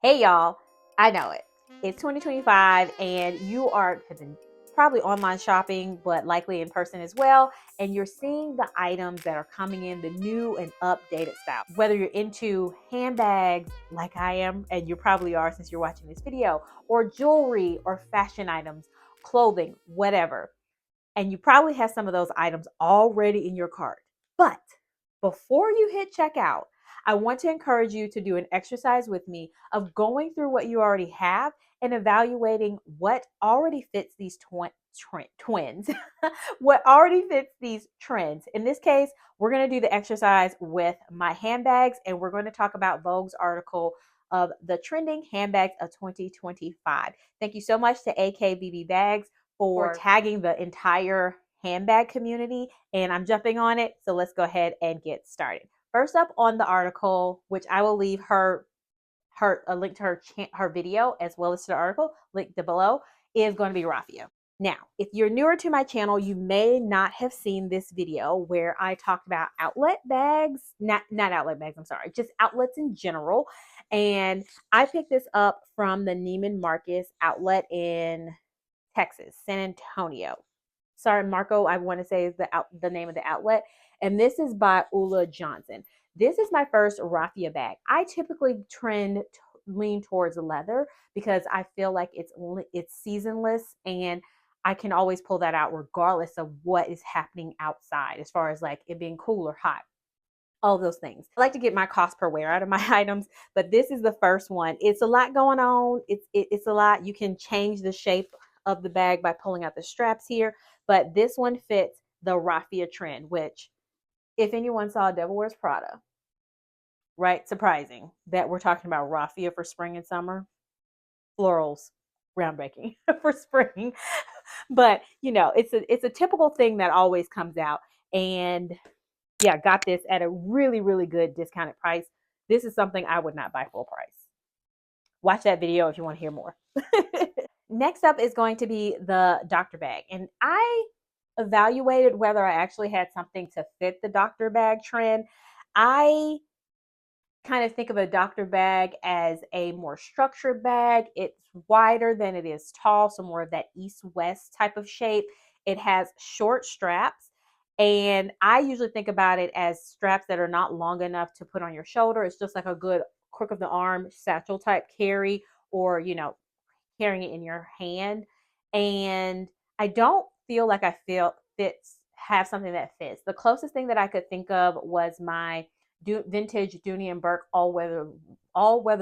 Hey y'all, I know it. It's 2025 and you are probably online shopping, but likely in person as well. And you're seeing the items that are coming in the new and updated style. Whether you're into handbags like I am, and you probably are since you're watching this video, or jewelry or fashion items, clothing, whatever. And you probably have some of those items already in your cart. But before you hit checkout, I want to encourage you to do an exercise with me of going through what you already have and evaluating what already fits these twins, what already fits these trends. In this case, we're going to do the exercise with my handbags, and we're going to talk about Vogue's article of the trending handbags of 2025. Thank you so much to AKBB Bags for tagging the entire handbag community, and I'm jumping on it. So let's go ahead and get started. First up on the article, which I will leave a link to her video as well as to the article linked below, is going to be Raffia. Now, if you're newer to my channel, you may not have seen this video where I talked about outlet bags, not outlet bags, I'm sorry, just outlets in general. And I picked this up from the Neiman Marcus outlet in Texas, San Antonio. Sorry, Marco, I want to say is the name of the outlet. And this is by Ula Johnson. This is my first raffia bag. I typically lean towards leather because I feel like it's seasonless and I can always pull that out regardless of what is happening outside as far as like it being cool or hot. All of those things. I like to get my cost per wear out of my items, but this is the first one. It's a lot going on. It's a lot. You can change the shape of the bag by pulling out the straps here, but this one fits the raffia trend, which if anyone saw Devil Wears Prada, right? Surprising that we're talking about raffia for spring and summer. Florals, groundbreaking for spring. But it's a typical thing that always comes out. And yeah, got this at a really, really good discounted price. This is something I would not buy full price. Watch that video if you want to hear more. Next up is going to be the doctor bag. And I evaluated whether I actually had something to fit the doctor bag trend. I kind of think of a doctor bag as a more structured bag. It's wider than it is tall, so more of that east-west type of shape. It has short straps, and I usually think about it as straps that are not long enough to put on your shoulder. It's just like a good crook of the arm satchel type carry, or carrying it in your hand. And I don't feel like I feel fits have something that fits. The closest thing that I could think of was my vintage Dooney and Burke all weather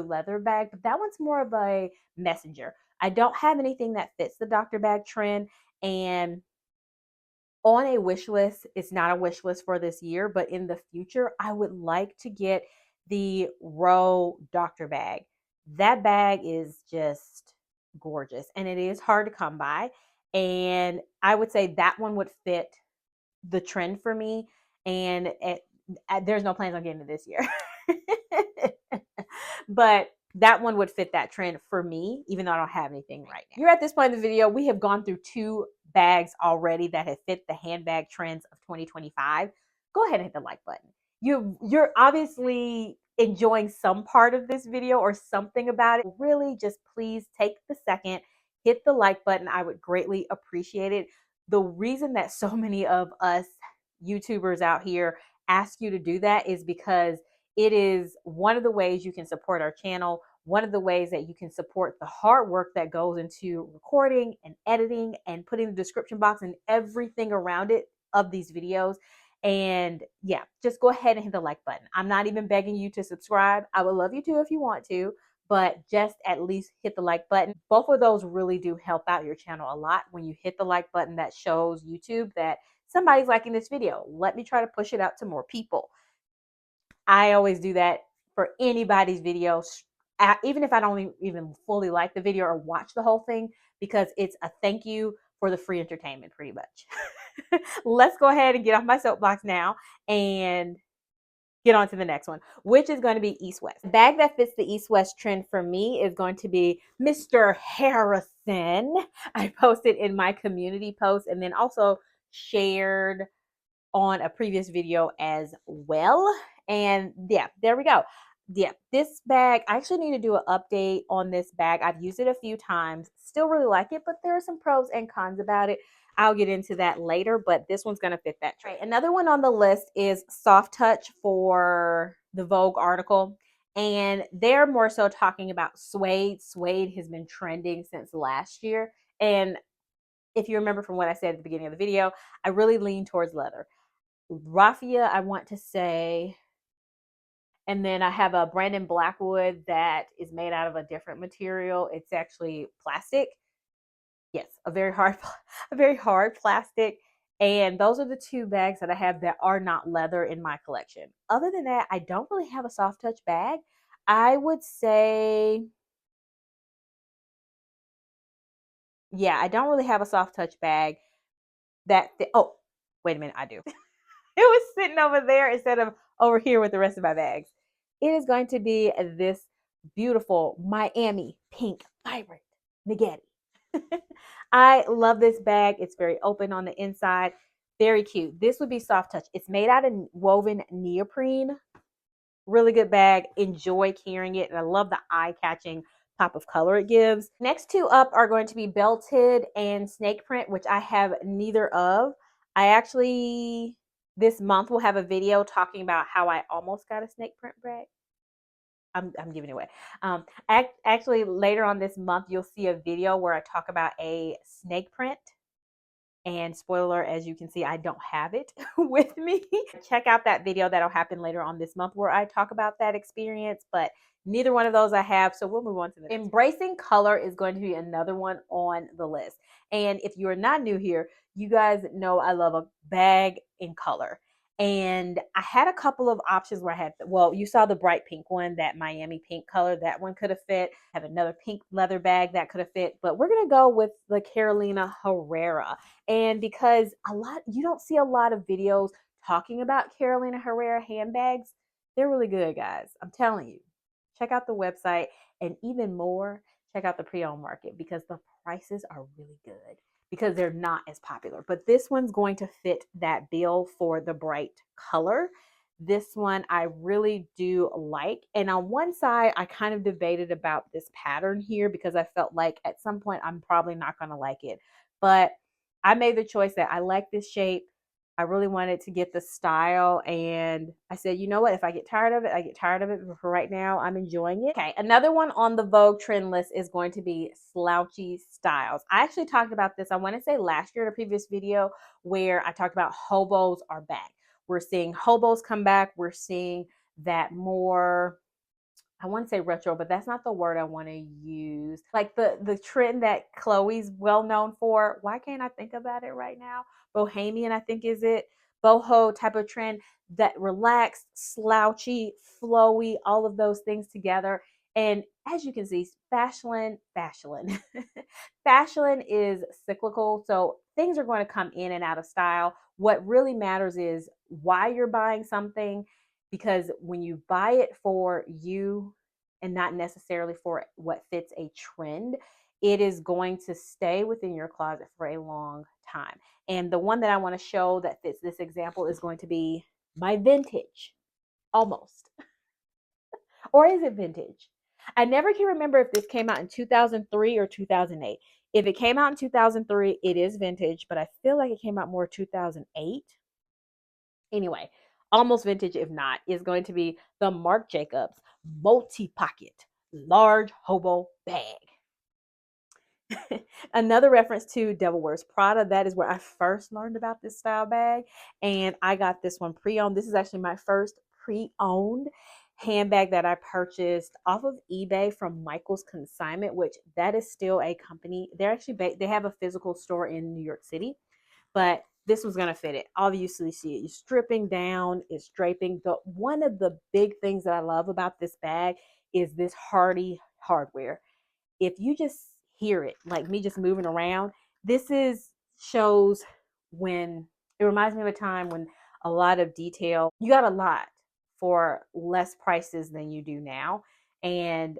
leather bag, but that one's more of a messenger. I don't have anything that fits the doctor bag trend, and on a wish list, it's not a wish list for this year, but in the future, I would like to get the Row doctor bag. That bag is just gorgeous and it is hard to come by. And I would say that one would fit the trend for me. And there's no plans on getting it this year. But that one would fit that trend for me, even though I don't have anything right now. You're at this point in the video. We have gone through two bags already that have fit the handbag trends of 2025. Go ahead and hit the like button. You're obviously enjoying some part of this video or something about it. Really, just please take the second, hit the like button. I would greatly appreciate it. The reason that so many of us YouTubers out here ask you to do that is because it is one of the ways you can support our channel, one of the ways that you can support the hard work that goes into recording and editing and putting the description box and everything around it of these videos. And yeah, just go ahead and hit the like button. I'm not even begging you to subscribe. I would love you to if you want to, but just at least hit the like button. Both of those really do help out your channel a lot. When you hit the like button, that shows YouTube that somebody's liking this video. Let me try to push it out to more people. I always do that for anybody's video, even if I don't even fully like the video or watch the whole thing, because it's a thank you for the free entertainment, pretty much. Let's go ahead and get off my soapbox now and get on to the next one, which is going to be East-West. The bag that fits the East-West trend for me is going to be Mr. Harrison. I posted in my community post and then also shared on a previous video as well. And yeah, there we go. Yeah, this bag, I actually need to do an update on this bag. I've used it a few times, still really like it, but there are some pros and cons about it. I'll get into that later, but this one's going to fit that trend. Right, another one on the list is Soft Touch for the Vogue article. And they're more so talking about suede. Suede has been trending since last year. And if you remember from what I said at the beginning of the video, I really lean towards leather. Raffia, I want to say, and then I have a Brandon Blackwood that is made out of a different material. It's actually plastic. Yes, a very hard, a very hard plastic. And those are the two bags that I have that are not leather in my collection. Other than that, I don't really have a soft touch bag. I would say, yeah, I don't really have a soft touch bag oh, wait a minute, I do. It was sitting over there instead of over here with the rest of my bags. It is going to be this beautiful Miami pink vibrant Nagati. I love this bag. It's very open on the inside. Very cute. This would be soft touch. It's made out of woven neoprene. Really good bag. Enjoy carrying it. And I love the eye-catching pop of color it gives. Next two up are going to be belted and snake print, which I have neither of. I actually, this month, will have a video talking about how I almost got a snake print bag. I'm giving it away. Actually, later on this month, you'll see a video where I talk about a snake print. And spoiler, as you can see, I don't have it with me. Check out that video that'll happen later on this month where I talk about that experience, but neither one of those I have. So we'll move on to the next. Embracing color is going to be another one on the list. And if you're not new here, you guys know I love a bag in color. And I had a couple of options where I had, well, you saw the bright pink one, that Miami pink color. That one could have fit. I have another pink leather bag that could have fit. But we're going to go with the Carolina Herrera. And because you don't see a lot of videos talking about Carolina Herrera handbags, they're really good, guys. I'm telling you. Check out the website, and even more, check out the pre-owned market because the prices are really good because they're not as popular. But this one's going to fit that bill for the bright color. This one I really do like. And on one side, I kind of debated about this pattern here because I felt like at some point I'm probably not going to like it. But I made the choice that I like this shape. I really wanted to get the style, and I said, you know what? If I get tired of it, I get tired of it. But for right now, I'm enjoying it. Okay, another one on the Vogue trend list is going to be slouchy styles. I actually talked about this, I want to say last year in a previous video, where I talked about hobos are back. We're seeing hobos come back. We're seeing that more, I want to say retro, but that's not the word I want to use. Like the trend that Chloe's well known for. Why can't I think about it right now? Bohemian, I think, is it? Boho type of trend, that relaxed, slouchy, flowy, all of those things together. And as you can see, fashion fashion is cyclical. So things are going to come in and out of style. What really matters is why you're buying something, because when you buy it for you and not necessarily for what fits a trend, it is going to stay within your closet for a long time. And the one that I want to show that fits this example is going to be my vintage, almost. Or is it vintage? I never can remember if this came out in 2003 or 2008. If it came out in 2003, it is vintage, but I feel like it came out more 2008. Anyway, almost vintage, if not, is going to be the Marc Jacobs multi-pocket large hobo bag. Another reference to Devil Wears Prada. That is where I first learned about this style bag. And I got this one pre-owned. This is actually my first pre-owned handbag that I purchased off of eBay from Michael's Consignment, which that is still a company. They're actually, they have a physical store in New York City, but this was going to fit it. Obviously, see it. You're stripping down, it's draping. One of the big things that I love about this bag is this hardy hardware. If you just hear it, like me just moving around, shows when, it reminds me of a time when a lot of detail, you got a lot for less prices than you do now. And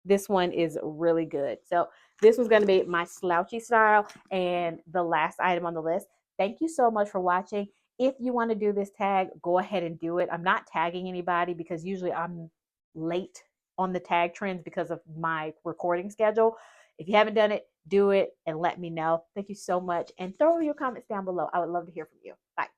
this one is really good. So this was going to be my slouchy style and the last item on the list. Thank you so much for watching. If you want to do this tag, go ahead and do it. I'm not tagging anybody because usually I'm late on the tag trends because of my recording schedule. If you haven't done it, do it and let me know. Thank you so much. And throw your comments down below. I would love to hear from you. Bye.